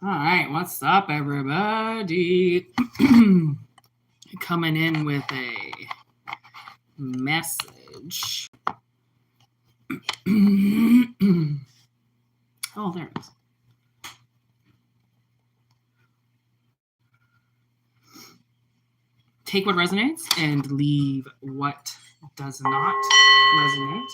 All right, what's up, everybody? Coming in with a message. Oh, there it is. Take what resonates and leave what does not resonate.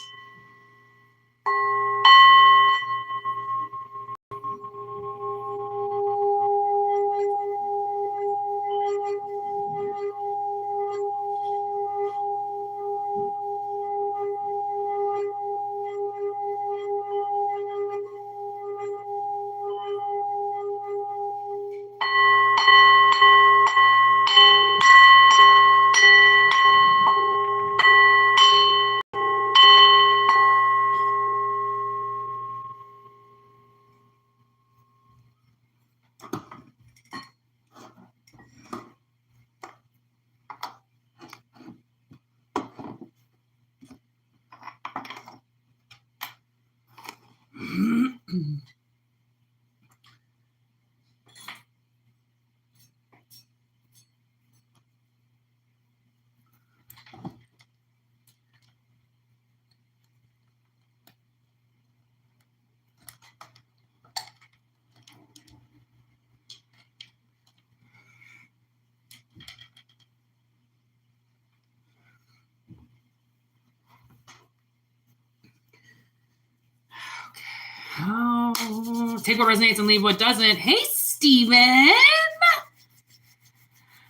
Oh, take what resonates and leave what doesn't. Hey, Steven!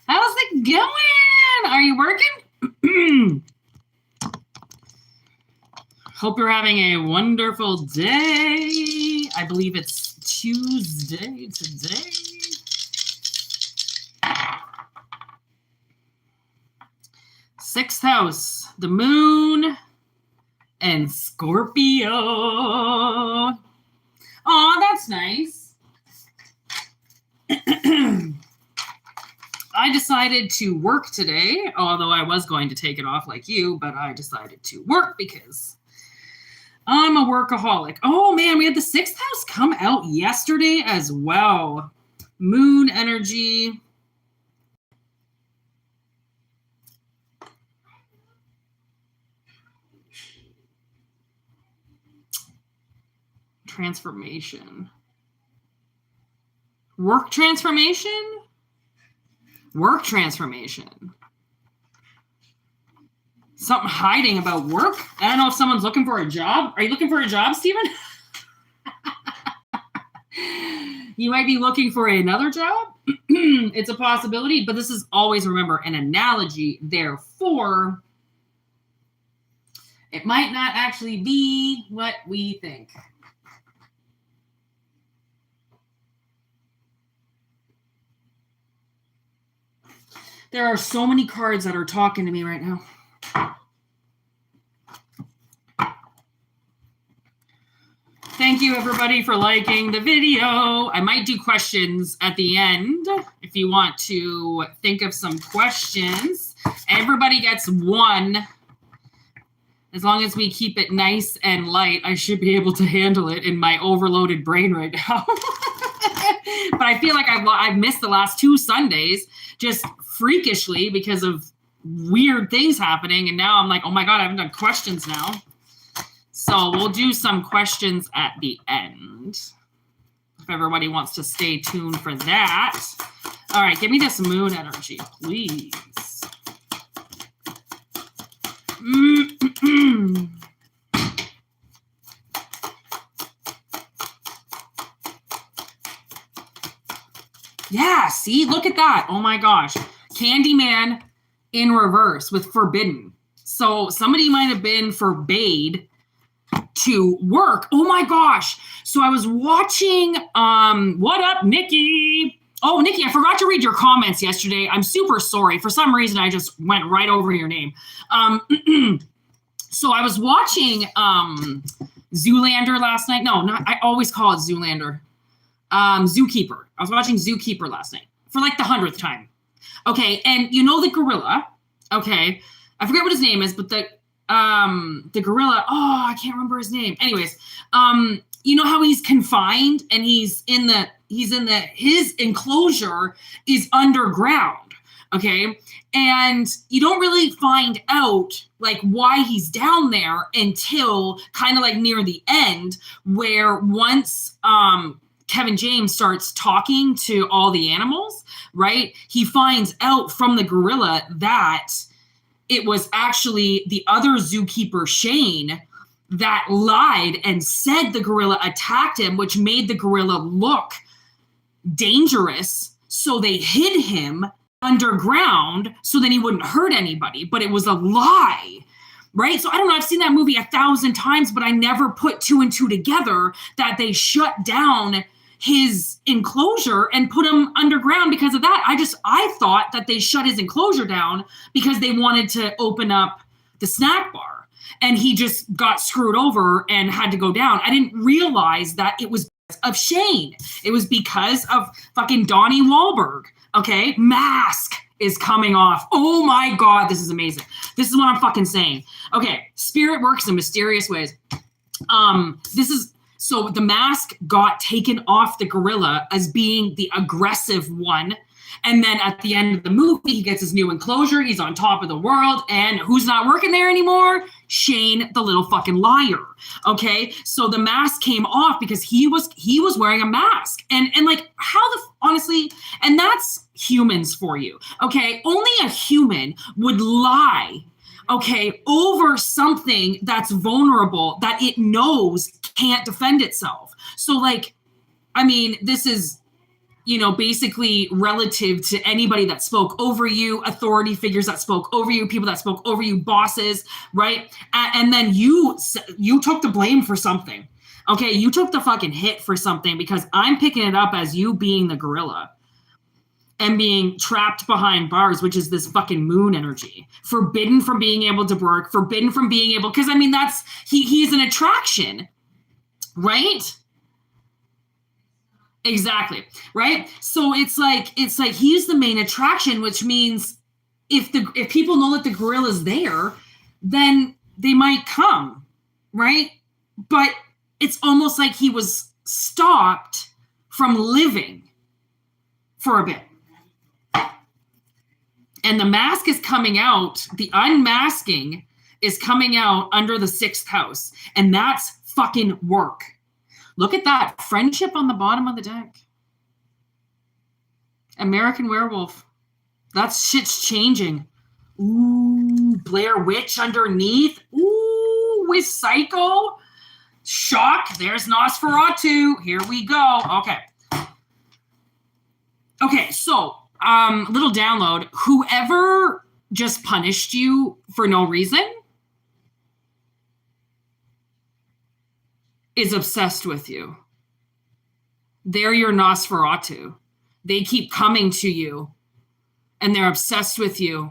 How's it going? Are you working? Hope you're having a wonderful day. I believe it's Tuesday today. Sixth house, the moon, and Scorpio. Oh, that's nice. I decided to work today, although I was going to take it off like you, but I decided to work because I'm a workaholic. Oh man, we had the sixth house come out yesterday as well. Moon energy. Transformation. Work transformation? Work transformation. Something hiding about work? I don't know if someone's looking for a job. Are you looking for a job, Steven? You might be looking for another job. It's a possibility, but this is always, remember, an analogy. Therefore, it might not actually be what we think. There are so many cards that are talking to me right now. Thank you, everybody, for liking the video. I might do questions at the end if you want to think of some questions. Everybody gets one. As long as we keep it nice and light, I should be able to handle it in my overloaded brain right now. But I feel like I've missed the last 2 Sundays just freakishly because of weird things happening. And now I'm like, oh my God, I haven't done questions now. So we'll do some questions at the end. If everybody wants to stay tuned for that. All right, give me this moon energy, please. Yeah, see, look at that. Oh my gosh. Candyman in reverse with forbidden. So somebody might have been forbade to work. Oh my gosh. So I was watching, what up, Nikki? Oh, Nikki, I forgot to read your comments yesterday. I'm super sorry. For some reason, I just went right over your name. So I was watching Zoolander last night. No, not, I always call it Zoolander. Zookeeper. I was watching Zookeeper last night for like the 100th time. Okay, and you know the gorilla. Okay, I forget what his name is, but the gorilla. Oh, I can't remember his name. Anyways, you know how he's confined and his enclosure is underground. Okay. And you don't really find out like why he's down there until kind of like near the end, where once Kevin James starts talking to all the animals, right? He finds out from the gorilla that it was actually the other zookeeper, Shane, that lied and said the gorilla attacked him, which made the gorilla look dangerous. So they hid him underground so then he wouldn't hurt anybody, but it was a lie, right? So I don't know, I've seen that movie 1,000 times, but I never put 2 and 2 together that they shut down his enclosure and put him underground because of that. I thought that they shut his enclosure down because they wanted to open up the snack bar, and he just got screwed over and had to go down. I didn't realize that it was of Shane. It was because of fucking Donnie Wahlberg. Okay, Mask is coming off. Oh my God, this is amazing. This is what I'm fucking saying. Okay, spirit works in mysterious ways. So the mask got taken off the gorilla as being the aggressive one. And then at the end of the movie, he gets his new enclosure. He's on top of the world. And who's not working there anymore? Shane, the little fucking liar. Okay. So the mask came off because he was wearing a mask. And like, honestly, and that's humans for you. Okay. Only a human would lie, okay, over something that's vulnerable that it knows can't defend itself. So like, I mean, this is, basically relative to anybody that spoke over you, authority figures that spoke over you, people that spoke over you, bosses, right? And then you took the blame for something. Okay, you took the fucking hit for something because I'm picking it up as you being the gorilla and being trapped behind bars, which is this fucking moon energy, forbidden from being able to work, forbidden from being able, because I mean, that's, he's an attraction, right? Exactly. Right. So it's like he's the main attraction, which means if people know that the gorilla's there, then they might come. Right. But it's almost like he was stopped from living for a bit. And the mask is coming out. The unmasking is coming out under the 6th house. And that's fucking work. Look at that. Friendship on the bottom of the deck. American Werewolf. That shit's changing. Ooh, Blair Witch underneath. Ooh, with Psycho. Shock. There's Nosferatu. Here we go. Okay. Okay, so, little download. Whoever just punished you for no reason is obsessed with you. They're your Nosferatu. They keep coming to you and they're obsessed with you.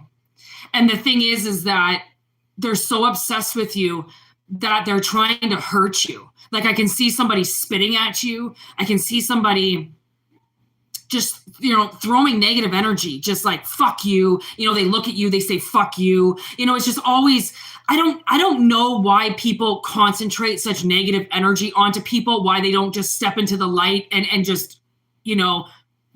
And the thing is that they're so obsessed with you that they're trying to hurt you. Like I can see somebody spitting at you. I can see somebody just, throwing negative energy, just like, fuck you. They look at you, they say, fuck you. It's just always, I don't know why people concentrate such negative energy onto people, why they don't just step into the light and just,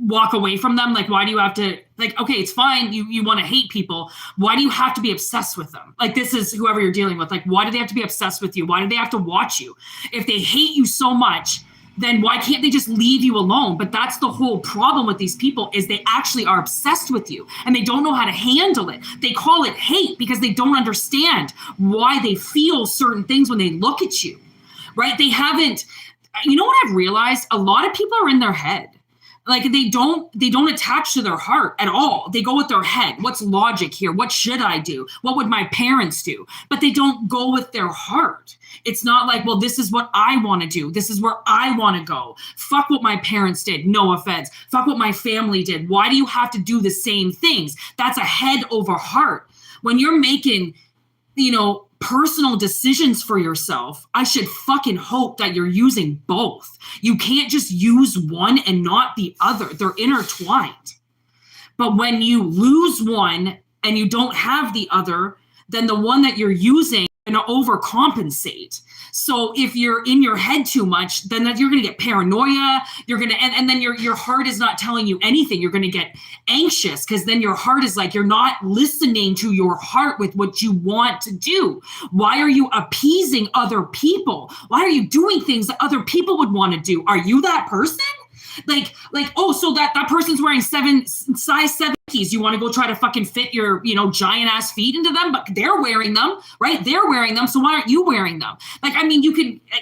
walk away from them. Like, why do you have to, like, okay, it's fine. You want to hate people. Why do you have to be obsessed with them? Like, this is whoever you're dealing with. Like, why do they have to be obsessed with you? Why do they have to watch you? If they hate you so much, then why can't they just leave you alone? But that's the whole problem with these people is they actually are obsessed with you and they don't know how to handle it. They call it hate because they don't understand why they feel certain things when they look at you, right? They haven't, what I've realized? A lot of people are in their head. Like they don't attach to their heart at all. They go with their head. What's logic here? What should I do? What would my parents do? But they don't go with their heart. It's not like, well, this is what I want to do. This is where I want to go. Fuck what my parents did. No offense. Fuck what my family did. Why do you have to do the same things? That's a head over heart. When you're making, personal decisions for yourself, I should fucking hope that you're using both. You can't just use one and not the other. They're intertwined. But when you lose one and you don't have the other, then the one that you're using going to overcompensate. So if you're in your head too much, then you're going to get paranoia. You're going to, and then your heart is not telling you anything. You're going to get anxious because then your heart is like, you're not listening to your heart with what you want to do. Why are you appeasing other people? Why are you doing things that other people would want to do? Are you that person? Like, oh, so that person's wearing size 7 keys. You want to go try to fucking fit your, giant ass feet into them, but they're wearing them, right? They're wearing them. So why aren't you wearing them? Like, I mean,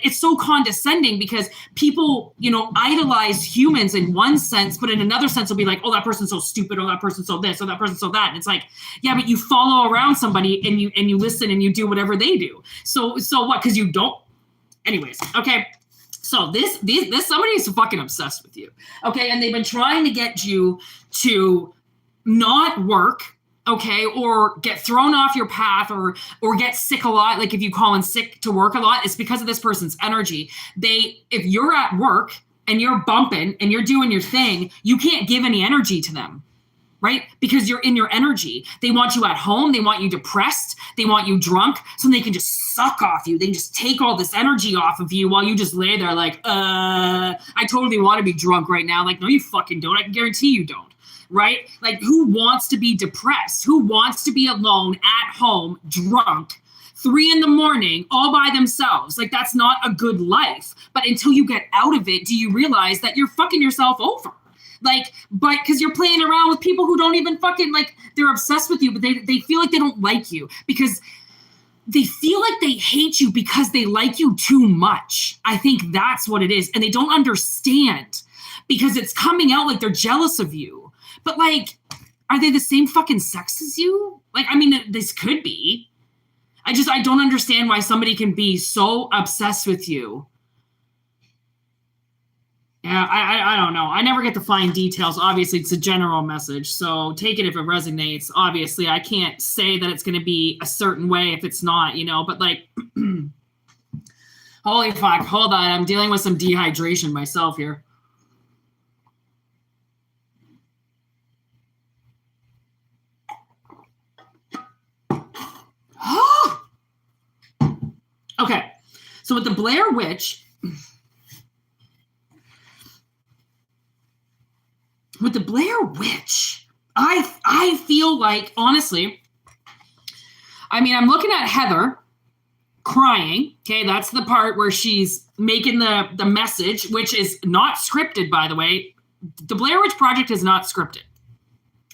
it's so condescending because people, idolize humans in one sense, but in another sense, will be like, oh, that person's so stupid. Oh, that person's so this, or that person's so that. And it's like, yeah, but you follow around somebody and you listen and you do whatever they do. So what? Cause you don't, anyways. Okay. So this somebody is fucking obsessed with you, okay? And they've been trying to get you to not work, okay, or get thrown off your path, or get sick a lot. Like if you call in sick to work a lot, it's because of this person's energy. If you're at work and you're bumping and you're doing your thing, you can't give any energy to them. Right? Because you're in your energy. They want you at home. They want you depressed. They want you drunk so they can just suck off you. They can just take all this energy off of you while you just lay there like, I totally want to be drunk right now. Like, no, you fucking don't. I can guarantee you don't. Right? Like, who wants to be depressed? Who wants to be alone at home, drunk, 3 a.m, all by themselves? Like, that's not a good life. But until you get out of it, do you realize that you're fucking yourself over? Like, but because you're playing around with people who don't even fucking, like, they're obsessed with you, but they feel like they don't like you because they feel like they hate you because they like you too much. I think that's what it is. And they don't understand because it's coming out like they're jealous of you. But, like, are they the same fucking sex as you? Like, I mean, this could be. I don't understand why somebody can be so obsessed with you. Yeah, I don't know. I never get to find details. Obviously, it's a general message, so take it if it resonates. Obviously, I can't say that it's going to be a certain way if it's not, but like, holy fuck, hold on. I'm dealing with some dehydration myself here. Okay, so with the Blair Witch... With the Blair Witch, I feel like, honestly, I mean, I'm looking at Heather crying. Okay, that's the part where she's making the message, which is not scripted, by the way. The Blair Witch Project is not scripted.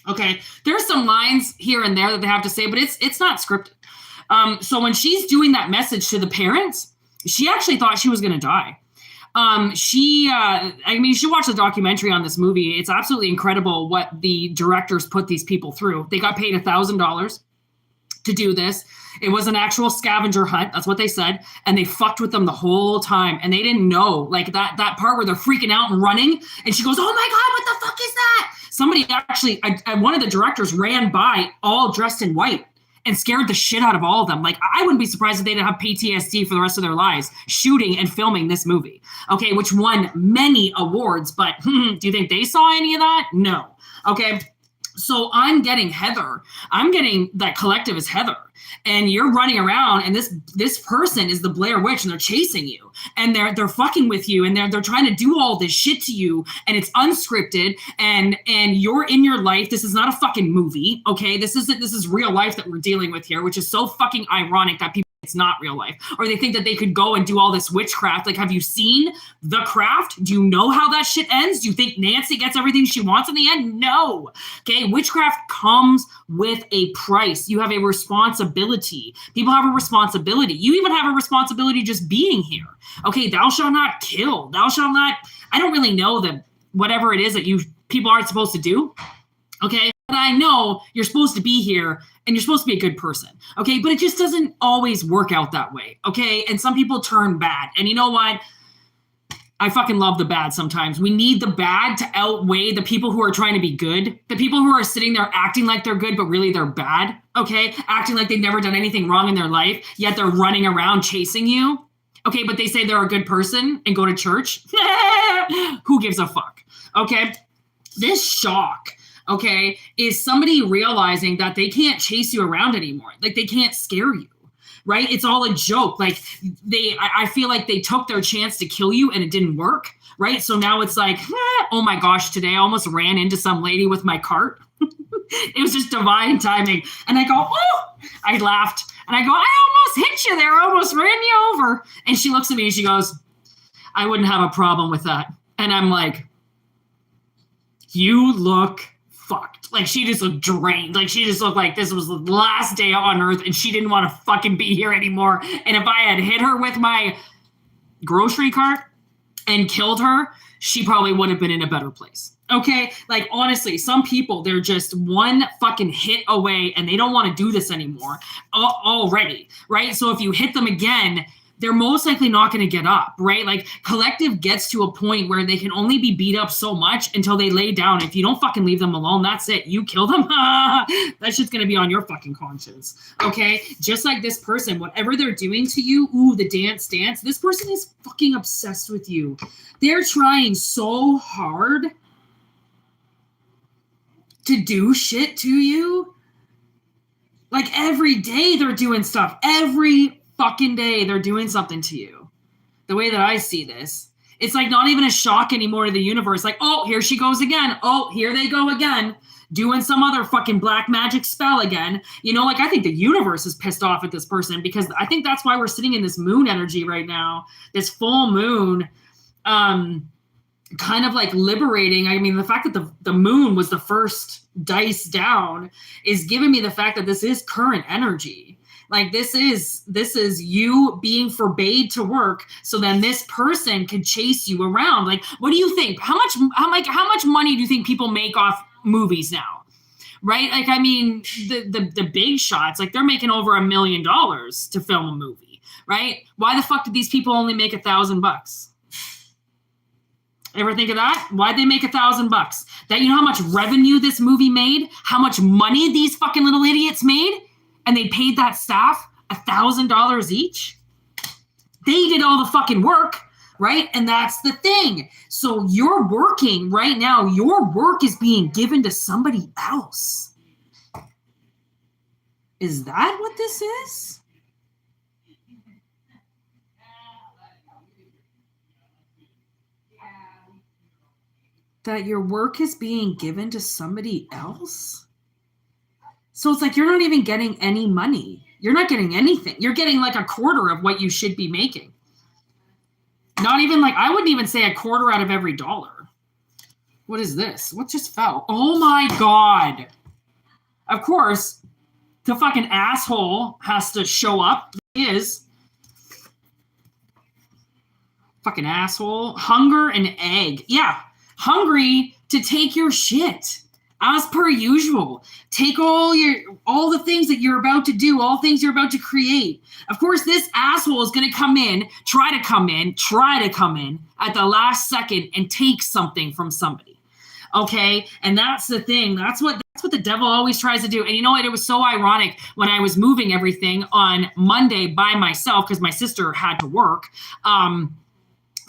Okay, there's some lines here and there that they have to say, but it's not scripted. So when she's doing that message to the parents, she actually thought she was going to die. You should watch the documentary on this movie. It's absolutely incredible what the directors put these people through. They got paid $1,000 to do this. It was an actual scavenger hunt. That's what they said. And they fucked with them the whole time. And they didn't know, like that part where they're freaking out and running. And she goes, oh my God, what the fuck is that? Somebody actually, one of the directors ran by all dressed in white and scared the shit out of all of them. Like, I wouldn't be surprised if they didn't have PTSD for the rest of their lives shooting and filming this movie, okay, which won many awards. But do you think they saw any of that? No. Okay, so I'm getting Heather. I'm getting that collective is Heather. And you're running around, and this person is the Blair Witch, and they're chasing you, and they're fucking with you, and they're trying to do all this shit to you, and it's unscripted, and you're in your life. This is not a fucking movie, okay? This is real life that we're dealing with here, which is so fucking ironic that people it's not real life, or they think that they could go and do all this witchcraft. Like, have you seen The Craft? Do you know how that shit ends? Do you think Nancy gets everything she wants in the end? No. Okay, witchcraft comes with a price. You have a responsibility. People have a responsibility. You even have a responsibility just being here. Okay, thou shalt not kill. Thou shalt not. I don't really know that whatever it is that people aren't supposed to do. Okay, but I know you're supposed to be here and you're supposed to be a good person. Okay, but it just doesn't always work out that way. Okay, and some people turn bad. And you know what? I fucking love the bad sometimes. We need the bad to outweigh the people who are trying to be good. The people who are sitting there acting like they're good, but really they're bad. Okay, acting like they've never done anything wrong in their life, yet they're running around chasing you. Okay, but they say they're a good person and go to church. Who gives a fuck? Okay, this shock, okay, is somebody realizing that they can't chase you around anymore. Like, they can't scare you. right? It's all a joke. Like I feel like they took their chance to kill you and it didn't work, right? So now it's like, oh my gosh, today I almost ran into some lady with my cart. It was just divine timing. And I go, oh, I laughed. And I go, I almost hit you there. I almost ran you over. And she looks at me and she goes, I wouldn't have a problem with that. And I'm like, you look fucked. Like, she just looked drained. Like, she just looked like this was the last day on earth and she didn't want to fucking be here anymore. And if I had hit her with my grocery cart and killed her, she probably would have been in a better place. Okay? Like, honestly, some people, they're just one fucking hit away and they don't want to do this anymore already, right? So if you hit them again, they're most likely not going to get up, right? Like, collective gets to a point where they can only be beat up so much until they lay down. If you don't fucking leave them alone, that's it. You kill them. That's just going to be on your fucking conscience, okay? Just like this person, whatever they're doing to you, ooh, the dance, this person is fucking obsessed with you. They're trying so hard to do shit to you. Like, every day they're doing stuff. Every fucking day they're doing something to you. The way that I see this, it's like not even a shock anymore to the universe. Like, oh, here she goes again. Oh, here they go again, doing some other fucking black magic spell again. You know, like, I think the universe is pissed off at this person because I think that's why we're sitting in this moon energy right now, this full moon, kind of like liberating. I mean, the fact that the moon was the first dice down is giving me the fact that this is current energy. Like, this is you being forbade to work, so then this person can chase you around. Like, what do you think? How much money do you think people make off movies now? Right? Like, I mean, the big shots, like, they're making over $1 million to film a movie, right? Why the fuck did these people only make $1,000? Ever think of that? Why'd they make $1,000? That, you know how much revenue this movie made? How much money these fucking little idiots made? And they paid that staff $1,000 each? They did all the fucking work, right? And that's the thing. So you're working right now. Your work is being given to somebody else. Is that what this is? That your work is being given to somebody else? So it's like you're not even getting any money. You're not getting anything. You're getting like a quarter of what you should be making. Not even like, I wouldn't even say a quarter out of every dollar. What is this? What just fell? Oh my God. Of course, the fucking asshole has to show up. He is. Fucking asshole. Hunger and egg. Yeah. Hungry to take your shit. As per usual, take all the things that you're about to do, all things you're about to create. Of course, this asshole is going to try to come in at the last second and take something from somebody. Okay? And that's the thing. That's what the devil always tries to do. And you know what? It was so ironic when I was moving everything on Monday by myself because my sister had to work.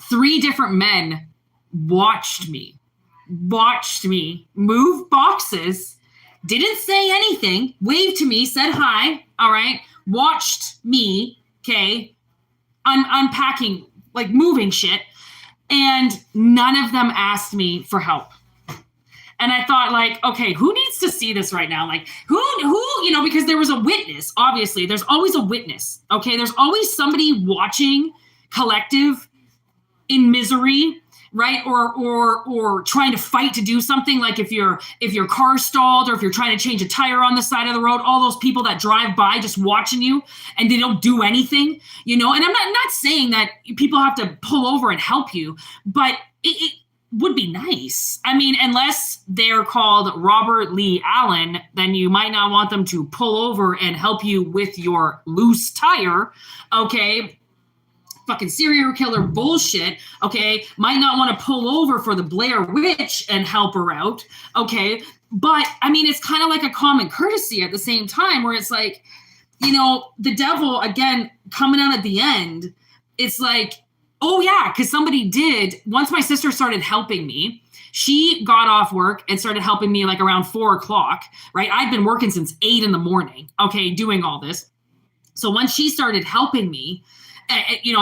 3 different men watched me move boxes, didn't say anything, waved to me, said hi, all right, watched me, okay, unpacking, like moving shit, and none of them asked me for help. And I thought, like, okay, who needs to see this right now? Like, who, you know, because there was a witness, obviously. There's always a witness, okay? There's always somebody watching collective in misery, right? Or trying to fight to do something, like if your car stalled or if you're trying to change a tire on the side of the road, all those people that drive by just watching you and they don't do anything, you know? And I'm not saying that people have to pull over and help you, but it would be nice. I mean, unless they're called Robert Lee Allen, then you might not want them to pull over and help you with your loose tire, okay? Fucking serial killer bullshit, okay? Might not want to pull over for the Blair Witch and help her out, okay? But, I mean, it's kind of like a common courtesy at the same time where it's like, you know, the devil, again, coming out at the end, it's like, oh, yeah, because somebody did. Once my sister started helping me, she got off work and started helping me like around 4 o'clock, right? I'd been working since 8 in the morning, okay, doing all this. So once she started helping me,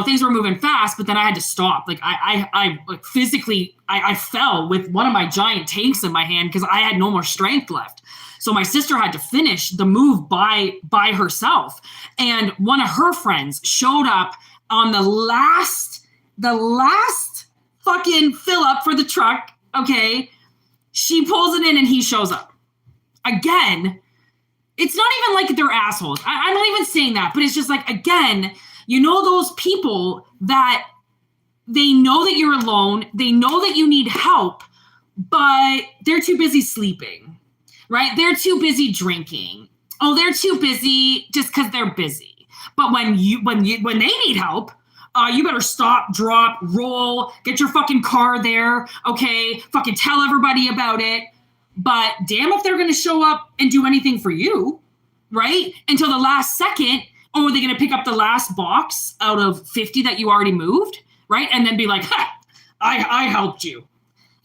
things were moving fast, but then I had to stop. Like I physically fell with one of my giant tanks in my hand because I had no more strength left. So my sister had to finish the move by herself. And one of her friends showed up on the last fucking fill up for the truck. Okay. She pulls it in and he shows up. Again, it's not even like they're assholes. I'm not even saying that, but it's just like, again, those people that they know that you're alone, they know that you need help, but they're too busy sleeping, right? They're too busy drinking. Oh, they're too busy just because they're busy. But when they need help, you better stop, drop, roll, get your fucking car there, okay? Fucking tell everybody about it. But damn if they're going to show up and do anything for you, right? Until the last second. Or are they going to pick up the last box out of 50 that you already moved, right? And then be like, I helped you.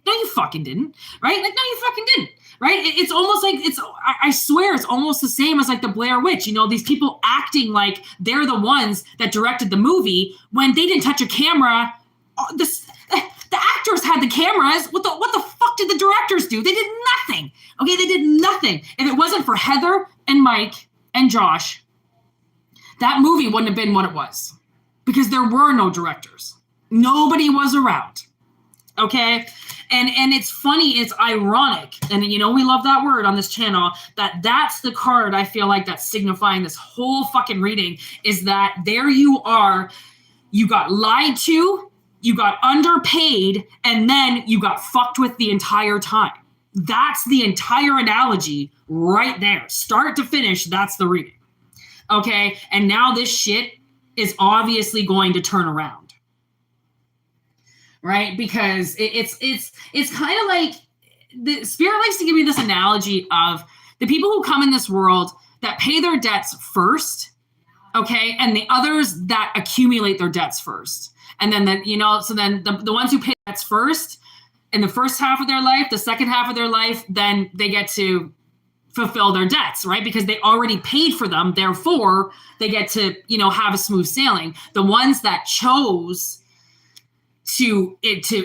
No, you fucking didn't, right? Like, no, you fucking didn't, right? It's almost like I swear it's almost the same as like the Blair Witch, these people acting like they're the ones that directed the movie when they didn't touch a camera. The actors had the cameras. What the fuck did the directors do? They did nothing. Okay, they did nothing. If it wasn't for Heather and Mike and Josh, that movie wouldn't have been what it was because there were no directors. Nobody was around. Okay. And it's funny. It's ironic. And we love that word on this channel, that's the card I feel like that's signifying this whole fucking reading is that there you are. You got lied to, you got underpaid, and then you got fucked with the entire time. That's the entire analogy right there. Start to finish. That's the reading. Okay. And now this shit is obviously going to turn around. Right. Because it's kind of like the spirit likes to give me this analogy of the people who come in this world that pay their debts first. Okay. And the others that accumulate their debts first. And then, so then the ones who pay debts first in the first half of their life, the second half of their life, then they get to fulfill their debts, right? Because they already paid for them. Therefore, they get to, have a smooth sailing. The ones that chose to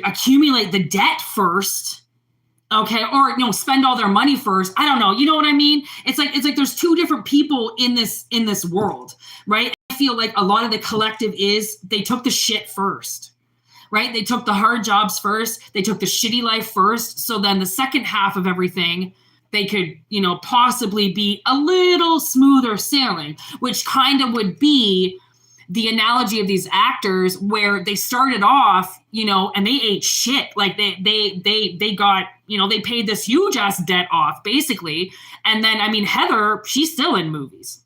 accumulate the debt first, okay, or, spend all their money first. I don't know. You know what I mean? It's like there's two different people in this world, right? I feel like a lot of the collective is they took the shit first, right? They took the hard jobs first. They took the shitty life first. So then the second half of everything, they could, possibly be a little smoother sailing, which kind of would be the analogy of these actors where they started off, and they ate shit. Like they got, they paid this huge ass debt off basically. And then, Heather, she's still in movies,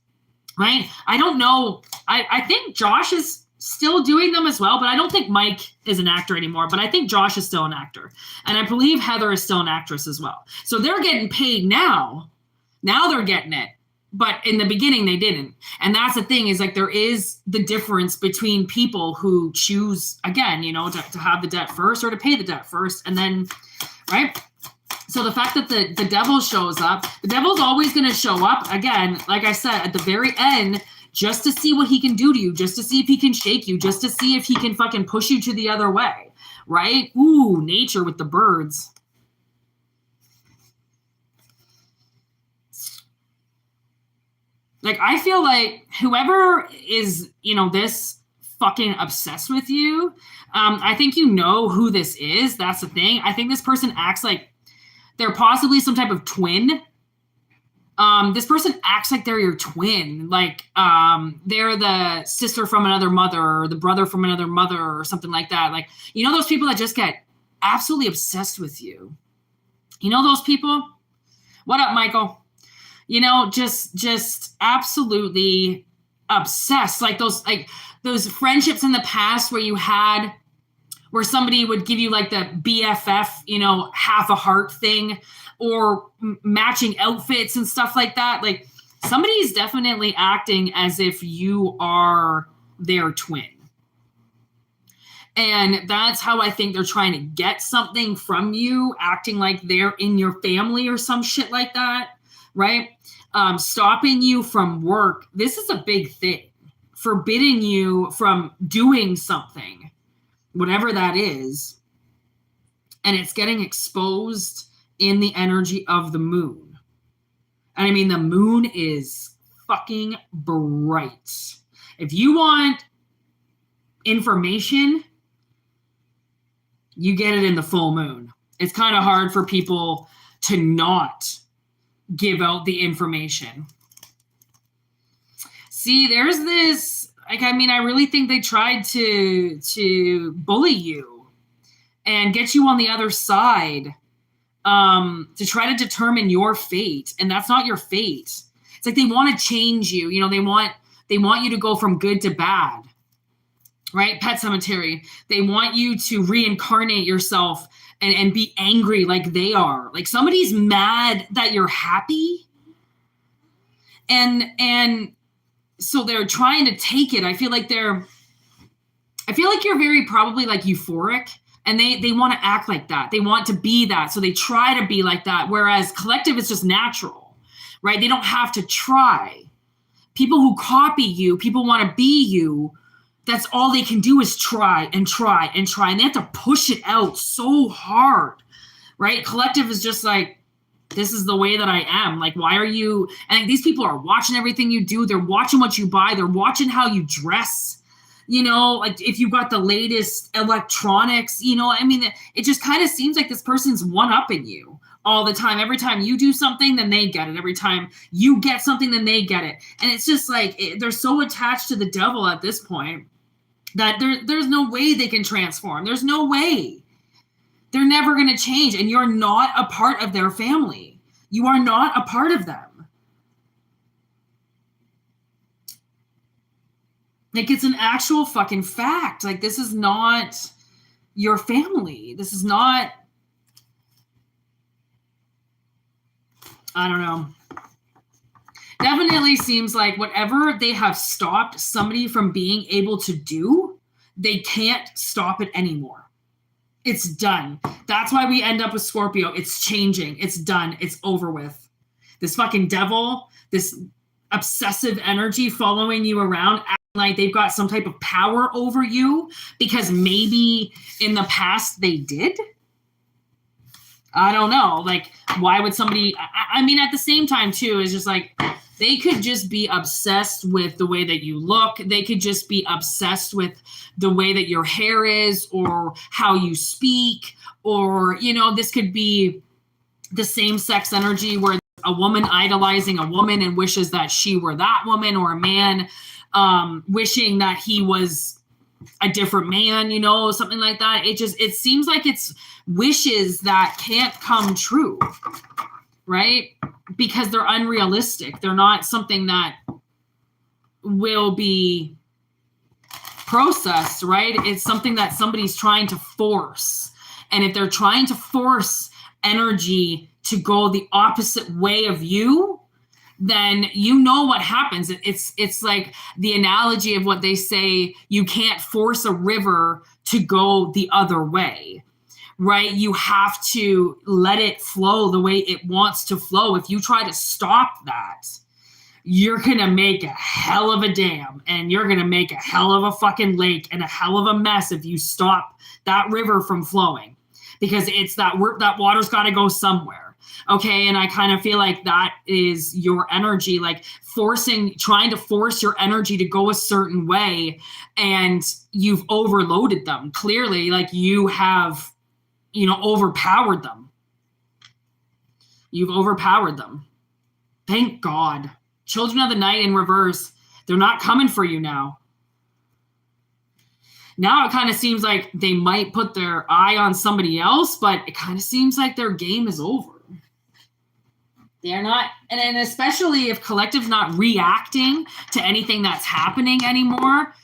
right? I don't know. I think Josh is still doing them as well, but I don't think Mike is an actor anymore, but I think Josh is still an actor. And I believe Heather is still an actress as well. So they're getting paid now. Now they're getting it. But in the beginning, they didn't. And that's the thing is like there is the difference between people who choose, again, to have the debt first or to pay the debt first. And then, right? So the fact that the devil shows up, the devil's always going to show up, again, like I said, at the very end, just to see what he can do to you, just to see if he can shake you, just to see if he can fucking push you to the other way, right? Ooh, nature with the birds. Like, I feel like whoever is, this fucking obsessed with you, I think who this is. That's the thing. I think this person acts like they're possibly some type of twin. This person acts like they're your twin, like they're the sister from another mother or the brother from another mother or something like that. Like, those people that just get absolutely obsessed with you. Those people? What up, Michael? Just absolutely obsessed. Like those friendships in the past where somebody would give you like the BFF, half a heart thing, or matching outfits and stuff like that. Like somebody's definitely acting as if you are their twin. And that's how I think they're trying to get something from you, acting like they're in your family or some shit like that. Right. stopping you from work. This is a big thing. Forbidding you from doing something, whatever that is. And it's getting exposed in the energy of the moon. And I mean, the moon is fucking bright. If you want information, you get it in the full moon. It's kind of hard for people to not give out the information. See, there's this, like, I mean, I really think they tried to bully you and get you on the other side, to try to determine your fate. And that's not your fate. It's like they want to change you. You know, they want you to go from good to bad, right? Pet Cemetery. They want you to reincarnate yourself and be angry like they are. Like somebody's mad that you're happy. And so they're trying to take it. I feel like you're very probably like euphoric, and they want to act like that. They want to be that. So they try to be like that. Whereas collective is just natural, right? They don't have to try. People who copy you, people want to be you. That's all they can do is try and try and try. And they have to push it out so hard, right? Collective is just like, this is the way that I am. Like, why are you? And these people are watching everything you do. They're watching what you buy. They're watching how you dress. You know, like if you got the latest electronics, you know, I mean, it just kind of seems like this person's one-upping you all the time. Every time you do something, then they get it. Every time you get something, then they get it. And it's just like, they're so attached to the devil at this point that there's no way they can transform. There's no way. They're never going to change. And you're not a part of their family. You are not a part of them. Like, it's an actual fucking fact. Like, this is not your family. This is not, I don't know. Definitely seems like whatever they have stopped somebody from being able to do, they can't stop it anymore. It's done. That's why we end up with Scorpio. It's changing. It's done. It's over with. This fucking devil, this obsessive energy following you around, like they've got some type of power over you because maybe in the past they did. I don't know. Like, why would somebody, I mean, at the same time too, is just like, they could just be obsessed with the way that you look. They could just be obsessed with the way that your hair is or how you speak, or, you know, this could be the same sex energy where a woman idolizing a woman and wishes that she were that woman, or a man wishing that he was a different man, you know, something like that. It seems like it's wishes that can't come true, right? Because they're unrealistic. They're not something that will be processed, right? It's something that somebody's trying to force. And if they're trying to force energy to go the opposite way of you, then you know what happens. It's like the analogy of what they say, you can't force a river to go the other way, right? You have to let it flow the way it wants to flow. If you try to stop that, you're going to make a hell of a dam, and you're going to make a hell of a fucking lake and a hell of a mess if you stop that river from flowing, because it's that water's got to go somewhere. Okay. And I kind of feel like that is your energy, like trying to force your energy to go a certain way, and you've overloaded them. Clearly, like you have, you know, overpowered them. You've overpowered them. Thank God. Children of the Night in reverse. They're not coming for you now. Now it kind of seems like they might put their eye on somebody else, but it kind of seems like their game is over. They're not, and especially if collective's not reacting to anything that's happening anymore,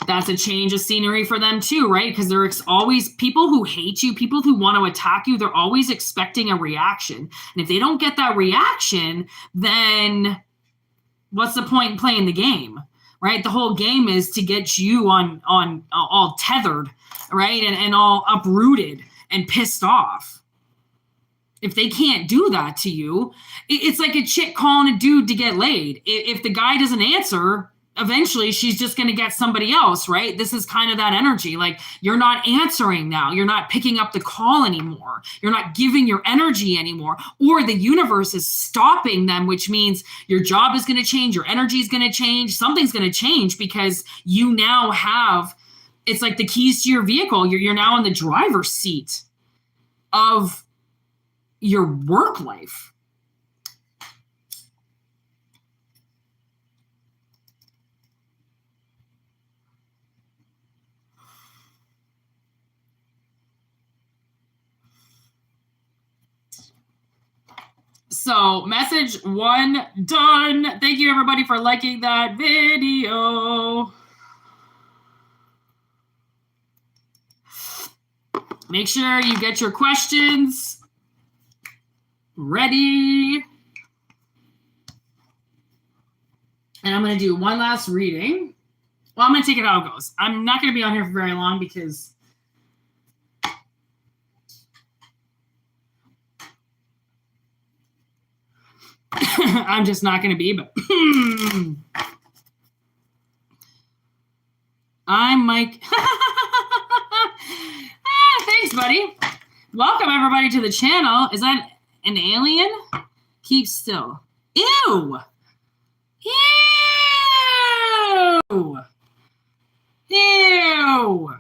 that's a change of scenery for them too, right? Because there's always people who hate you, people who want to attack you, they're always expecting a reaction. And if they don't get that reaction, then what's the point in playing the game, right? The whole game is to get you on all tethered, right? And all uprooted and pissed off. if they can't do that to you, it's like a chick calling a dude to get laid. If the guy doesn't answer, eventually she's just going to get somebody else, right? This is kind of that energy. Like, you're not answering now. You're not picking up the call anymore. You're not giving your energy anymore, or the universe is stopping them, which means your job is going to change. Your energy is going to change. Something's going to change because you now have, it's like the keys to your vehicle. You're now in the driver's seat of your work life. So message 1 done. Thank you everybody for liking that video. Make sure you get your questions ready. And I'm going to do one last reading. Well, I'm going to take it how it goes. I'm not going to be on here for very long because I'm just not going to be, but I'm Mike. Thanks, buddy. Welcome, everybody, to the channel. Is that an alien? Keep still. Ew. Ew. Ew.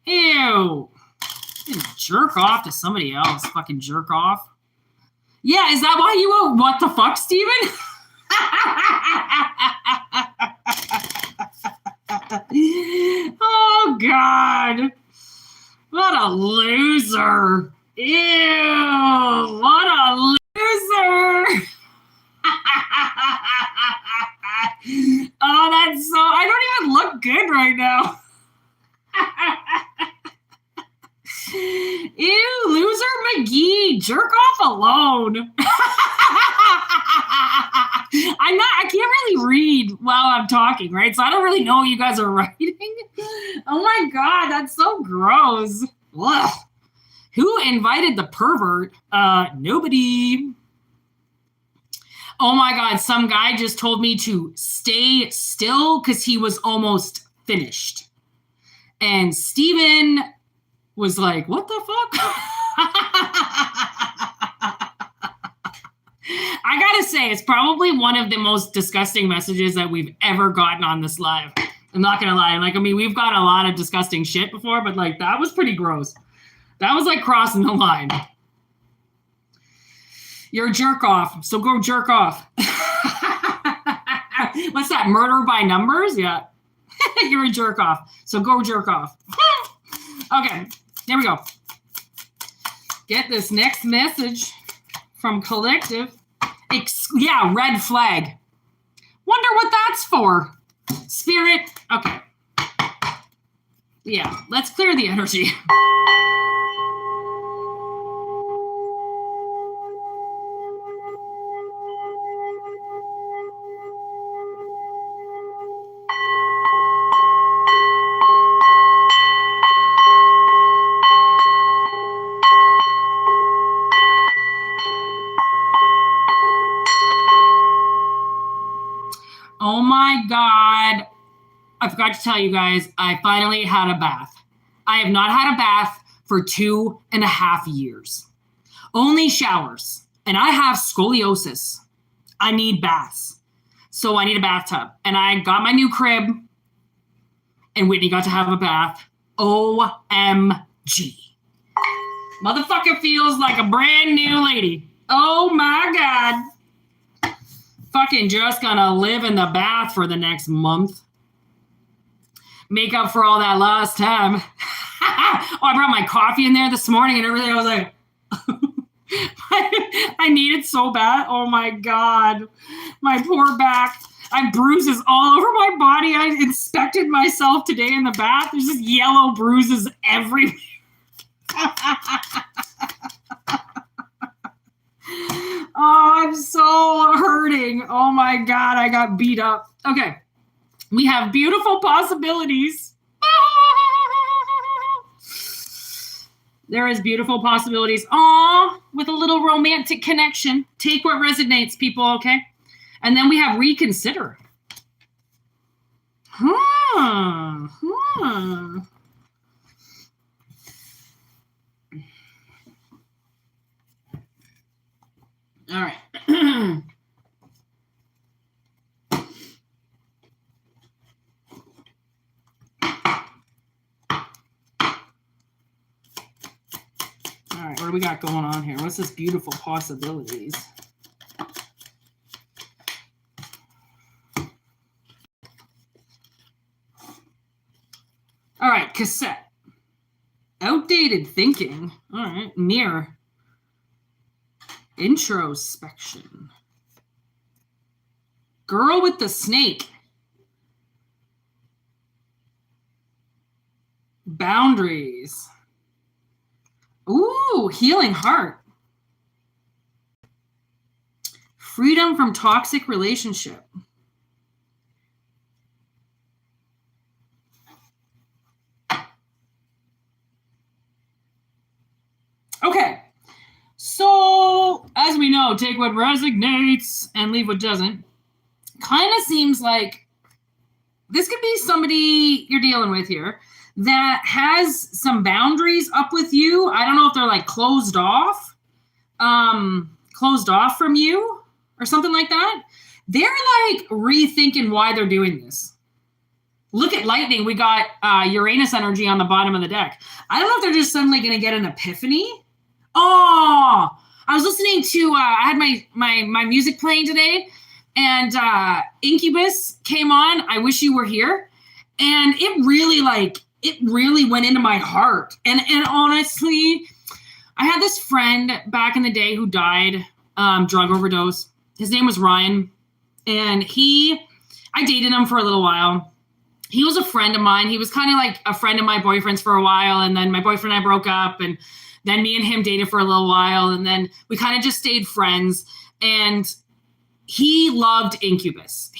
Ew. Jerk off to somebody else. Fucking jerk off. Yeah, is that why you wrote, what the fuck, Steven? Oh, God. What a loser. Ew, what a loser. Oh, that's so, I don't even look good right now. Ew, loser McGee, jerk off alone. I can't really read while I'm talking, right? So I don't really know what you guys are writing. Oh my God, that's so gross. Ugh. Who invited the pervert? Nobody. Oh my God, some guy just told me to stay still because he was almost finished. And Steven was like, what the fuck? I gotta say, it's probably one of the most disgusting messages that we've ever gotten on this live. I'm not gonna lie. Like, I mean, we've got a lot of disgusting shit before, but like, that was pretty gross. That was like crossing the line. You're a jerk off, so go jerk off. What's that, murder by numbers? Yeah. You're a jerk off, so go jerk off. Okay, here we go. Get this next message from Collective. Yeah, red flag. Wonder what that's for. Spirit. Okay. Yeah, let's clear the energy. Oh my God. I forgot to tell you guys, I finally had a bath. I have not had a bath for 2.5 years. Only showers. And I have scoliosis. I need baths. So I need a bathtub. And I got my new crib. And Whitney got to have a bath. OMG. Motherfucker feels like a brand new lady. Oh my God. Fucking just gonna live in the bath for the next month. Make up for all that lost time. Oh, I brought my coffee in there this morning and everything. I was like, I need it so bad. Oh my God. My poor back. I have bruises all over my body. I inspected myself today in the bath. There's just yellow bruises everywhere. Oh, I'm so hurting. Oh my God, I got beat up. Okay, we have beautiful possibilities. There is beautiful possibilities. Aw, with a little romantic connection. Take what resonates, people, okay? And then we have reconsider. All right. All right, what do we got going on here? What's this beautiful possibilities? All right, cassette. Outdated thinking. All right, mirror. Introspection. Girl with the snake. Boundaries. Ooh, healing heart. Freedom from toxic relationship. Okay, so as we know, take what resonates and leave what doesn't. Kind of seems like this could be somebody you're dealing with here that has some boundaries up with you. I don't know if they're like closed off from you or something like that. They're like rethinking why they're doing this. Look at lightning. We got Uranus energy on the bottom of the deck. I don't know if they're just suddenly going to get an epiphany. Oh, I was listening to, I had my music playing today, and Incubus came on, I Wish You Were Here. And it really went into my heart. And honestly, I had this friend back in the day who died, drug overdose. His name was Ryan. And I dated him for a little while. He was a friend of mine. He was kind of like a friend of my boyfriend's for a while. And then my boyfriend and I broke up, and then me and him dated for a little while. And then we kind of just stayed friends. And he loved Incubus.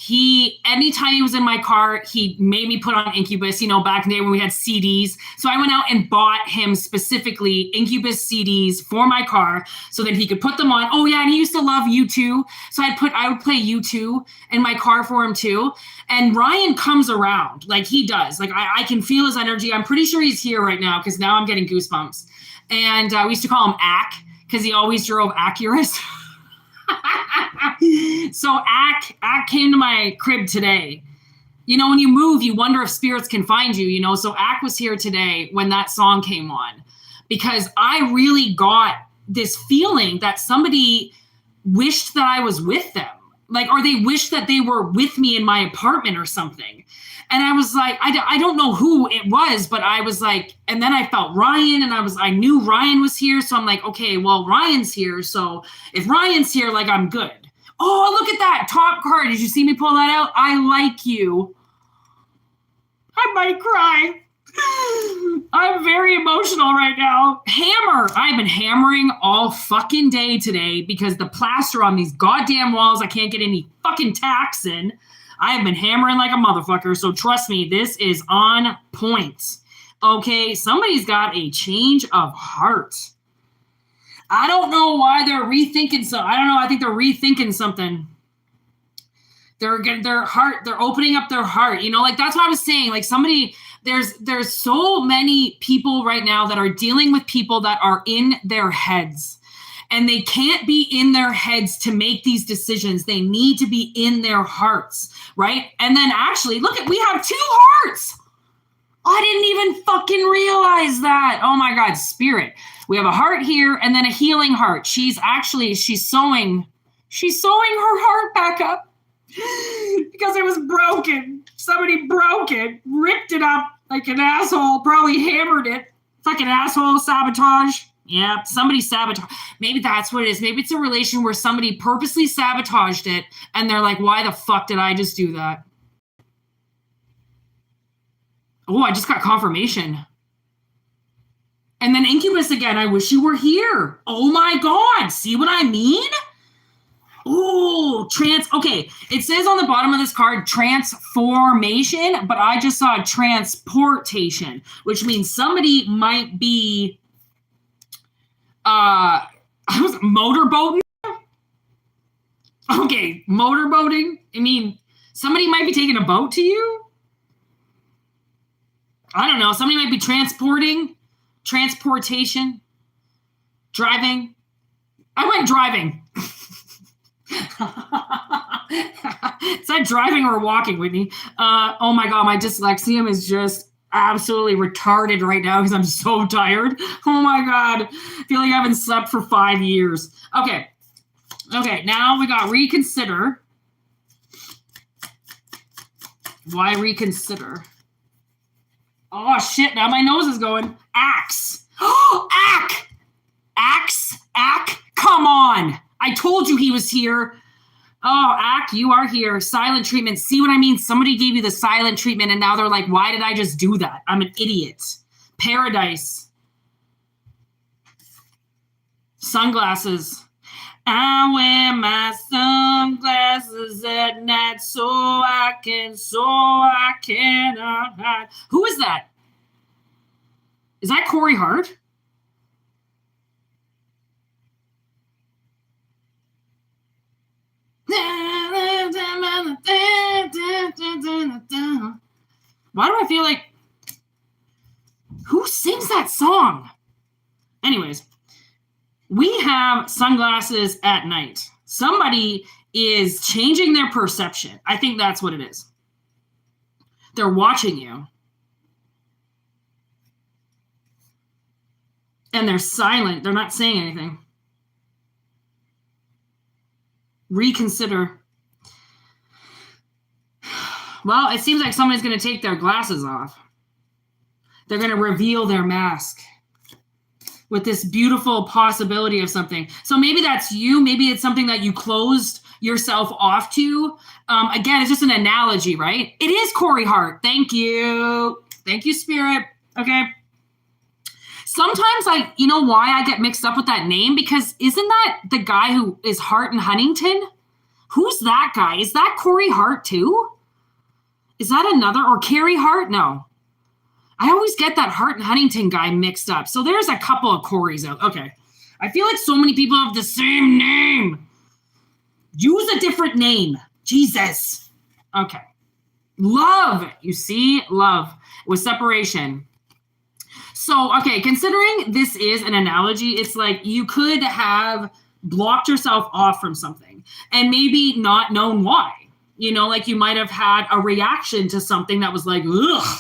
Anytime he was in my car, he made me put on Incubus, back in the day when we had CDs. So I went out and bought him specifically Incubus CDs for my car so that he could put them on. Oh yeah, and he used to love U2. So I would play U2 in my car for him too. And Ryan comes around like he does. Like I can feel his energy. I'm pretty sure he's here right now because now I'm getting goosebumps. And we used to call him Ack because he always drove Acuras. So Ack came to my crib today. When you move, you wonder if spirits can find you, So Ack was here today when that song came on, because I really got this feeling that somebody wished that I was with them, or they wished that they were with me in my apartment or something. And I was like, I don't know who it was, but I was like, and then I felt Ryan, and I knew Ryan was here. So I'm like, okay, well, Ryan's here. So if Ryan's here, I'm good. Oh, look at that top card. Did you see me pull that out? I like you. I might cry. I'm very emotional right now. Hammer. I've been hammering all fucking day today because the plaster on these goddamn walls, I can't get any fucking tacks in. I have been hammering like a motherfucker, so trust me, this is on point. Okay, somebody's got a change of heart. I don't know why they're rethinking so. I don't know. I think they're rethinking something. They're opening up their heart. That's what I was saying. Somebody, there's so many people right now that are dealing with people that are in their heads. And they can't be in their heads to make these decisions. They need to be in their hearts, right? And then actually, we have 2 hearts. I didn't even fucking realize that. Oh my God, spirit. We have a heart here and then a healing heart. She's sewing her heart back up because it was broken. Somebody broke it, ripped it up like an asshole, probably hammered it. Fucking asshole, sabotage. Yeah, somebody sabotaged. Maybe that's what it is. Maybe it's a relation where somebody purposely sabotaged it and they're like, why the fuck did I just do that? Oh, I just got confirmation. And then Incubus again. I wish you were here. Oh my God. See what I mean? Oh, okay. It says on the bottom of this card, transformation, but I just saw transportation, which means somebody might be I was motorboating. Okay, motorboating. I mean, somebody might be taking a boat to you. I don't know. Somebody might be transportation, driving. I went driving. Is that driving or walking, Whitney? Oh my God, my dyslexia is just absolutely retarded right now because I'm so tired. Oh my God. I feel like I haven't slept for 5 years. Okay, now we got reconsider. Why reconsider? Oh shit, now my nose is going. Axe. Axe. Come on. I told you he was here. Oh, Ack, you are here. Silent treatment. See what I mean? Somebody gave you the silent treatment and now they're like, why did I just do that? I'm an idiot. Paradise. Sunglasses. I wear my sunglasses at night so I cannot hide. Who is that? Is that Corey Hart? Why do I feel like... Who sings that song? Anyways, we have sunglasses at night. Somebody is changing their perception. I think that's what it is. They're watching you. And they're silent. They're not saying anything. Reconsider. Well, it seems like somebody's going to take their glasses off. They're going to reveal their mask with this beautiful possibility of something. So maybe that's you. Maybe it's something that you closed yourself off to. Again, it's just an analogy, right? It is Corey Hart. Thank you. Thank you, Spirit. Okay. Sometimes you know why I get mixed up with that name? Because isn't that the guy who is Hart and Huntington? Who's that guy? Is that Corey Hart too? Is that another, or Carrie Hart? No. I always get that Hart and Huntington guy mixed up. So there's a couple of Corys out. Okay. I feel like so many people have the same name. Use a different name. Jesus. Okay. Love. You see? Love with separation. So, okay, considering this is an analogy, it's like you could have blocked yourself off from something and maybe not known why. You know, like you might have had a reaction to something that was like, ugh.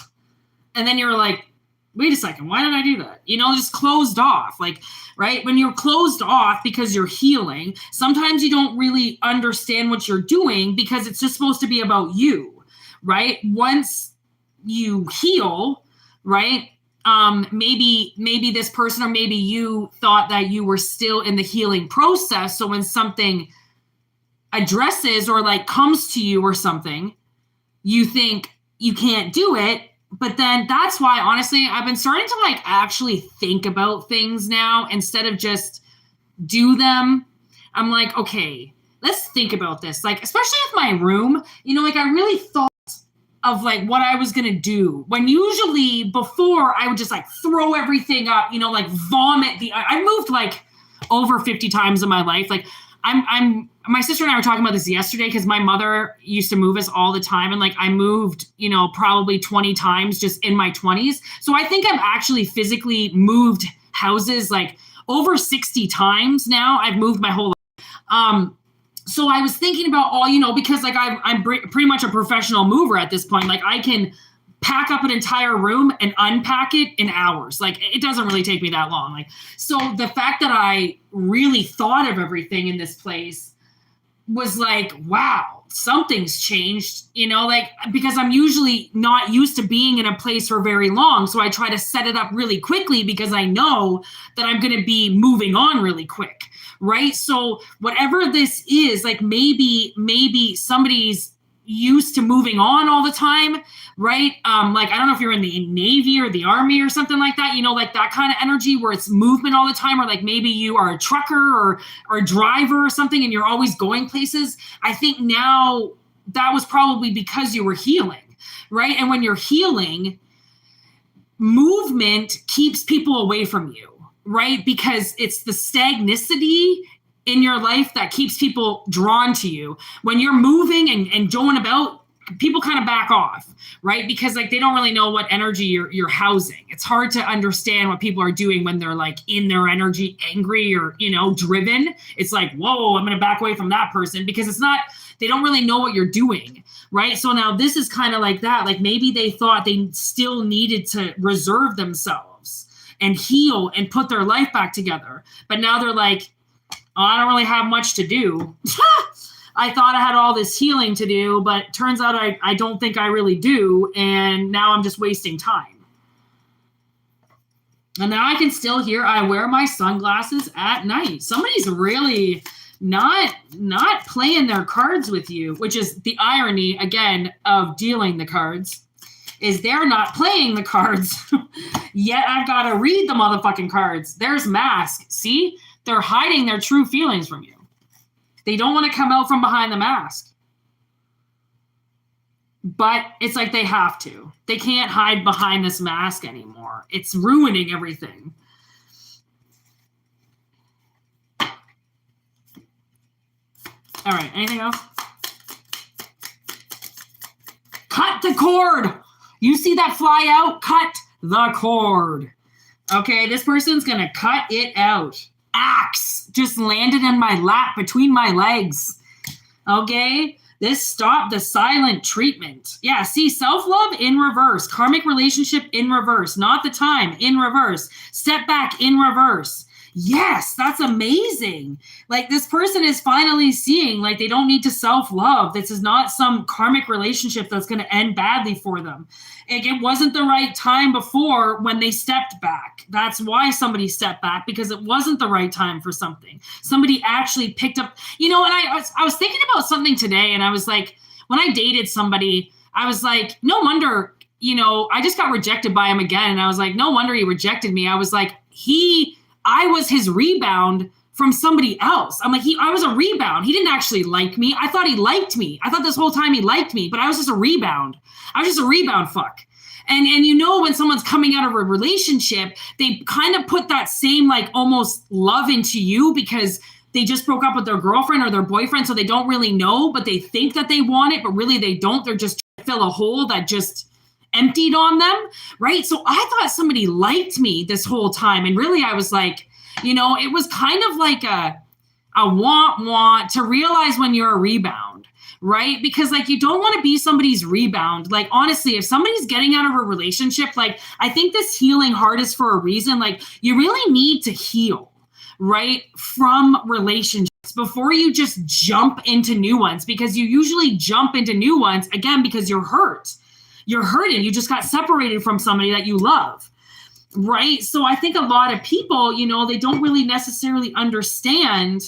And then you were like, wait a second, why did I do that? You know, just closed off. Like, right? When you're closed off because you're healing, sometimes you don't really understand what you're doing because it's just supposed to be about you, right? Once you heal, right? Maybe this person or maybe you thought that you were still in the healing process. So when something addresses or like comes to you or something, you think you can't do it. But then that's why, honestly, I've been starting to like actually think about things now instead of just do them. I'm like, okay, let's think about this. Like, especially with my room, you know, like I really thought of like what I was going to do when usually before I would just like throw everything up, you know, like vomit I moved like over 50 times in my life. Like my sister and I were talking about this yesterday because my mother used to move us all the time. And like I moved, you know, probably 20 times just in my 20s. So I think I've actually physically moved houses like over 60 times now. I've moved my whole life. So I was thinking about all, you know, because like I'm pretty much a professional mover at this point. Like I can pack up an entire room and unpack it in hours. Like it doesn't really take me that long. Like, so the fact that I really thought of everything in this place was like, wow, something's changed, you know, like, because I'm usually not used to being in a place for very long. So I try to set it up really quickly because I know that I'm going to be moving on really quick. Right. So whatever this is, like maybe somebody's used to moving on all the time. Right. Like, I don't know if you're in the Navy or the Army or something like that, you know, like that kind of energy where it's movement all the time, or like maybe you are a trucker or a driver or something and you're always going places. I think now that was probably because you were healing. Right. And when you're healing, movement keeps people away from you. right? Because it's the stagnicity in your life that keeps people drawn to you. When you're moving and going about, people kind of back off, right? Because like they don't really know what energy you're housing. It's hard to understand what people are doing when they're like in their energy, angry or, you know, driven. It's like, whoa, I'm going to back away from that person, because it's not, they don't really know what you're doing, right? So now this is kind of like that. Like maybe they thought they still needed to reserve themselves and heal and put their life back together. But now they're like, oh, I don't really have much to do. I thought I had all this healing to do, but turns out I don't think I really do. And now I'm just wasting time. And now I can still hear, I wear my sunglasses at night. Somebody's really not playing their cards with you, which is the irony, again, of dealing the cards, is they're not playing the cards. Yet I've got to read the motherfucking cards. There's mask. See? They're hiding their true feelings from you. They don't want to come out from behind the mask. But it's like they have to. They can't hide behind this mask anymore. It's ruining everything. All right, anything else? Cut the cord. You see that fly out? Cut the cord. Okay, this person's going to cut it out. Axe just landed in my lap between my legs. Okay, this stopped the silent treatment. Yeah, see, self-love in reverse, karmic relationship in reverse, not the time in reverse, step back in reverse. Yes, that's amazing. Like this person is finally seeing like they don't need to self-love. This is not some karmic relationship that's going to end badly for them. Like it wasn't the right time before when they stepped back. That's why somebody stepped back, because it wasn't the right time for something. Somebody actually picked up, you know, and I was thinking about something today, and I was like, when I dated somebody, I was like, no wonder, you know, I just got rejected by him again. And I was like, no wonder he rejected me. I was like, I was his rebound from somebody else. I'm like, I was a rebound. He didn't actually like me. I thought he liked me. I thought this whole time he liked me, but I was just a rebound. I was just a rebound fuck. And you know, when someone's coming out of a relationship, they kind of put that same like almost love into you because they just broke up with their girlfriend or their boyfriend. So they don't really know, but they think that they want it, but really they don't. They're just trying to fill a hole that just emptied on them, right? So I thought somebody liked me this whole time. And really I was like, you know, it was kind of like a want to realize when you're a rebound, right? Because like, you don't want to be somebody's rebound. Like, honestly, if somebody's getting out of a relationship, like, I think this healing heart is for a reason. Like, you really need to heal, right? From relationships before you just jump into new ones, because you usually jump into new ones again, because you're hurt. You're hurting. You just got separated from somebody that you love, right? So I think a lot of people, you know, they don't really necessarily understand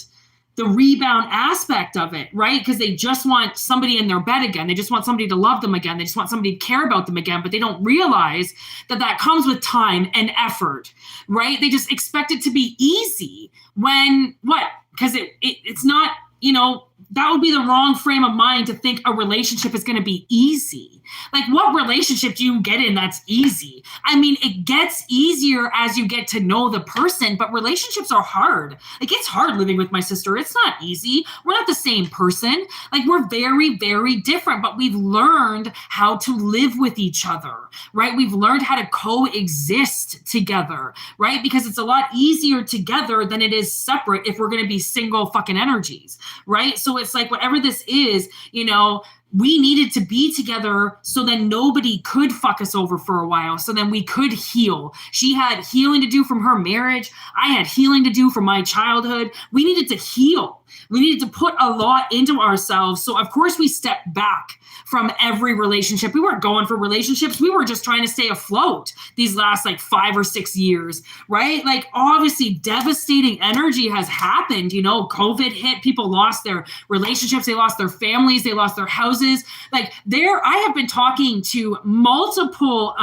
the rebound aspect of it, right? Because they just want somebody in their bed again. They just want somebody to love them again. They just want somebody to care about them again, but they don't realize that that comes with time and effort, right? They just expect it to be easy when what? Because it's not, you know, that would be the wrong frame of mind to think a relationship is going to be easy. Like, what relationship do you get in that's easy? I mean, it gets easier as you get to know the person, but relationships are hard. Like, it's hard living with my sister. It's not easy. We're not the same person. Like, we're very, very different, but we've learned how to live with each other, right? We've learned how to coexist together, right? Because it's a lot easier together than it is separate if we're going to be single fucking energies, right? So it's like, whatever this is, you know, we needed to be together so then nobody could fuck us over for a while. So then we could heal. She had healing to do from her marriage. I had healing to do from my childhood. We needed to heal. We needed to put a lot into ourselves. So of course we stepped back from every relationship. We weren't going for relationships. We were just trying to stay afloat these last like 5 or 6 years, right? Like, obviously devastating energy has happened. You know, COVID hit, people lost their relationships. They lost their families. They lost their houses. Like, I have been talking to multiple,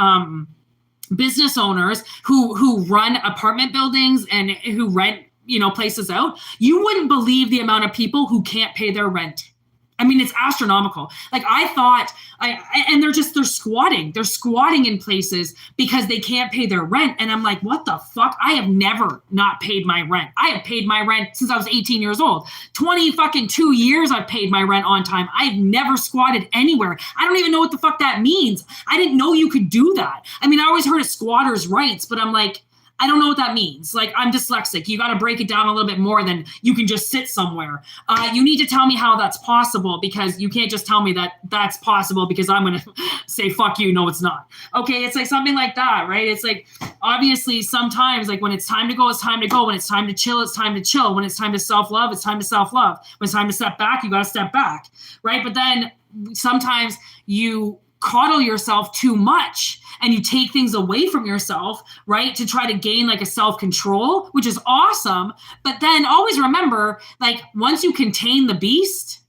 business owners who run apartment buildings and who rent, you know, places out. You wouldn't believe the amount of people who can't pay their rent. I mean, it's astronomical. Like I thought, and they're squatting. They're squatting in places because they can't pay their rent. And I'm like, what the fuck? I have never not paid my rent. I have paid my rent since I was 18 years old. 22 years I've paid my rent on time. I've never squatted anywhere. I don't even know what the fuck that means. I didn't know you could do that. I mean, I always heard of squatters' rights, but I'm like, I don't know what that means. Like, I'm dyslexic. You got to break it down a little bit more than you can just sit somewhere. You need to tell me how that's possible, because you can't just tell me that that's possible because I'm going to say, fuck you. No, it's not. Okay. It's like something like that, right? It's like, obviously sometimes like when it's time to go, it's time to go. When it's time to chill, it's time to chill. When it's time to self-love, it's time to self-love. When it's time to step back, you got to step back. Right. But then sometimes you coddle yourself too much and you take things away from yourself, right, to try to gain like a self-control, which is awesome. But then always remember, like, once you contain the beast,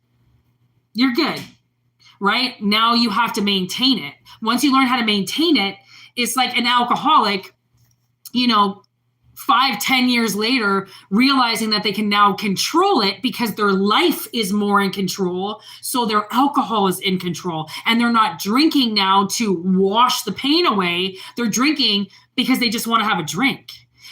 you're good, right? Now you have to maintain it. Once you learn how to maintain it, it's like an alcoholic, 5-10 years later, realizing that they can now control it because their life is more in control. So their alcohol is in control, and they're not drinking now to wash the pain away. They're drinking because they just want to have a drink,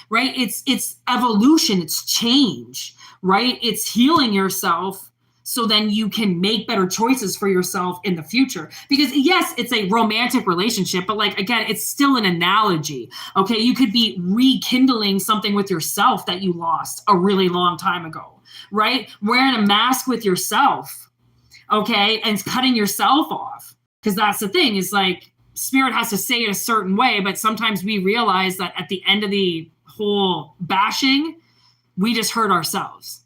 right? It's evolution. It's change, right? It's healing yourself so then you can make better choices for yourself in the future. Because yes, it's a romantic relationship, but like, again, it's still an analogy. Okay. You could be rekindling something with yourself that you lost a really long time ago, right? Wearing a mask with yourself. Okay. And cutting yourself off. Because that's the thing, is like, spirit has to say it a certain way, but sometimes we realize that at the end of the whole bashing, we just hurt ourselves.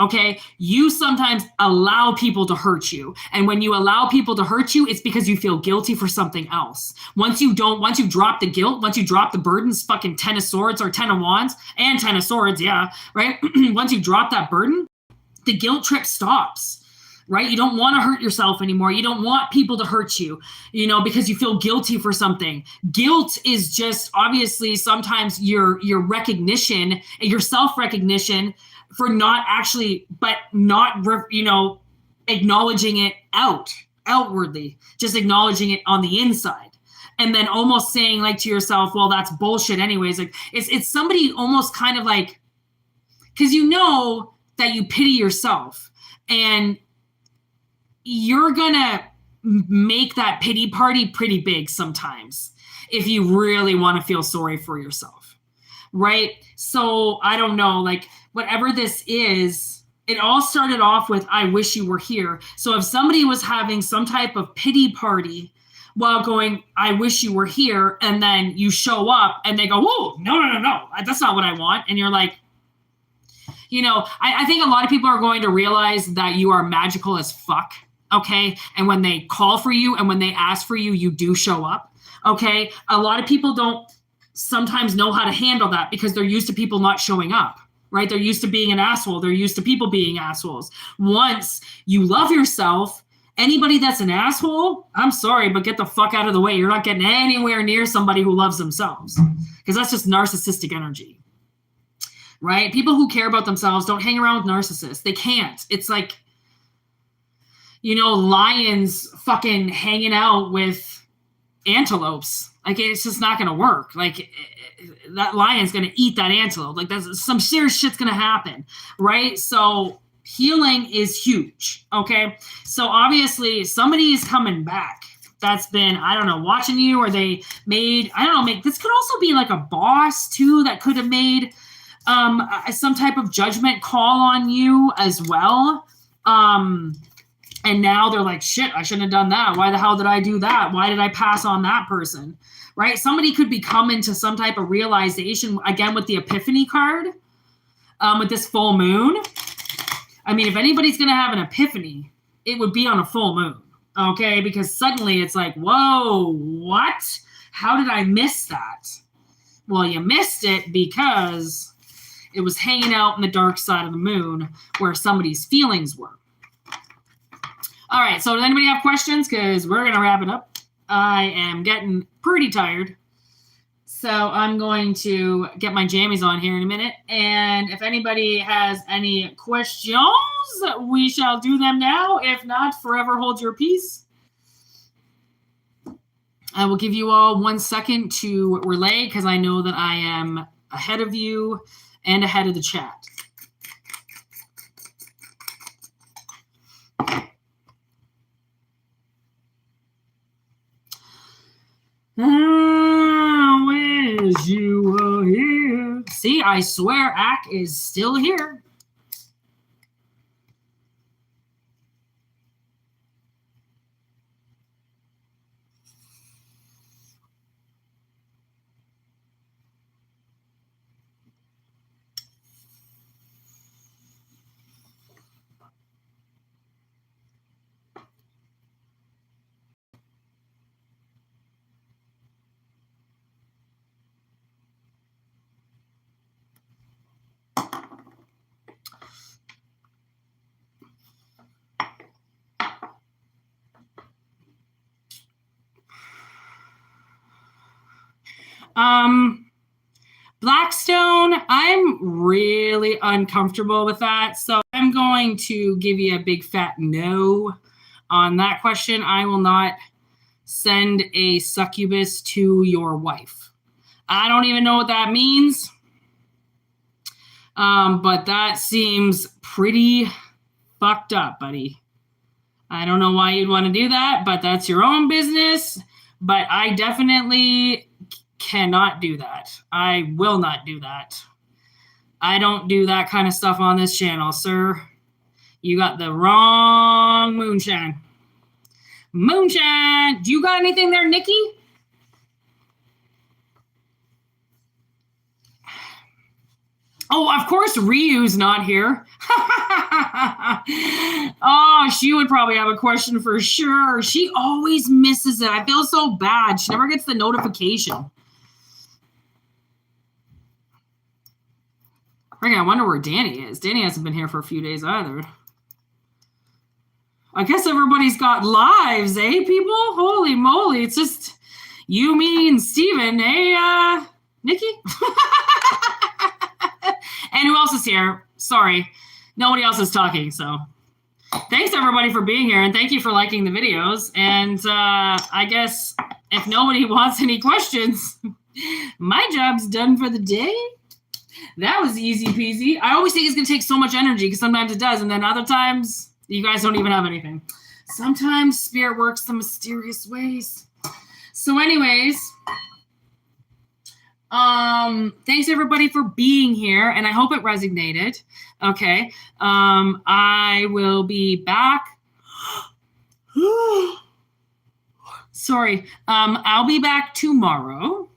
Okay, you sometimes allow people to hurt you. And when you allow people to hurt you, it's because you feel guilty for something else. Once you drop the guilt, once you drop the burdens, fucking 10 of swords or 10 of wands and 10 of swords, yeah, right? Once you drop that burden, the guilt trip stops, right? You don't want to hurt yourself anymore. You don't want people to hurt you, because you feel guilty for something. Guilt is just obviously sometimes your recognition, your self-recognition for not actually, but not, acknowledging it outwardly, just acknowledging it on the inside. And then almost saying like to yourself, well, that's bullshit anyways. Like it's somebody almost kind of like, because that you pity yourself, and you're gonna make that pity party pretty big sometimes if you really want to feel sorry for yourself, right? So I don't know, like, whatever this is, it all started off with, I wish you were here. So if somebody was having some type of pity party while going, I wish you were here, and then you show up and they go, whoa, no, that's not what I want. And you're like, I think a lot of people are going to realize that you are magical as fuck. Okay. And when they call for you and when they ask for you, you do show up. Okay. A lot of people don't sometimes know how to handle that because they're used to people not showing up. Right? They're used to being an asshole. They're used to people being assholes. Once you love yourself, anybody that's an asshole, I'm sorry, but get the fuck out of the way. You're not getting anywhere near somebody who loves themselves, because that's just narcissistic energy, right? People who care about themselves don't hang around with narcissists. They can't. It's like, lions fucking hanging out with antelopes. Like, it's just not going to work. Like, that lion's going to eat that antelope. Like, that's some serious shit's going to happen, right? So healing is huge, okay? So obviously somebody is coming back that's been, I don't know, watching you, or they made, I don't know, this could also be like a boss too that could have made some type of judgment call on you as well. And now they're like, shit, I shouldn't have done that. Why the hell did I do that? Why did I pass on that person? Right? Somebody could be coming to some type of realization, again, with the epiphany card, with this full moon. I mean, if anybody's going to have an epiphany, it would be on a full moon. Okay? Because suddenly it's like, whoa, what? How did I miss that? Well, you missed it because it was hanging out in the dark side of the moon where somebody's feelings were. All right, so does anybody have questions? Because we're going to wrap it up. I am getting pretty tired. So I'm going to get my jammies on here in a minute. And if anybody has any questions, we shall do them now. If not, forever hold your peace. I will give you all 1 second to relay because I know that I am ahead of you and ahead of the chat. Wish you were here. See, I swear Ack is still here. Blackstone, I'm really uncomfortable with that. So I'm going to give you a big fat no on that question. I will not send a succubus to your wife. I don't even know what that means. But that seems pretty fucked up, buddy. I don't know why you'd want to do that, but that's your own business. But I definitely cannot do that. I will not do that. I don't do that kind of stuff on this channel, sir. You got the wrong moonshine. Moonshine! Do you got anything there, Nikki? Oh, of course, Ryu's not here. Oh, she would probably have a question for sure. She always misses it. I feel so bad. She never gets the notification. I wonder where Danny is. Danny hasn't been here for a few days either. I guess everybody's got lives, eh, people? Holy moly. It's just you, me, and Steven. Hey, Nikki? And who else is here? Sorry. Nobody else is talking, so. Thanks, everybody, for being here, and thank you for liking the videos. And I guess if nobody wants any questions, my job's done for the day. That was easy peasy. I always think it's going to take so much energy because sometimes it does. And then other times you guys don't even have anything. Sometimes spirit works in mysterious ways. So anyways, thanks everybody for being here. And I hope it resonated. Okay. I will be back. Sorry. I'll be back tomorrow.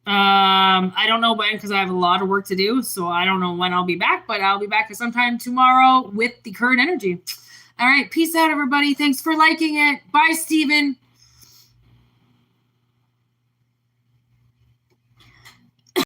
I don't know when because I have a lot of work to do, so I don't know when I'll be back, but I'll be back sometime tomorrow with the current energy. All right, peace out, everybody. Thanks for liking it. Bye, Steven.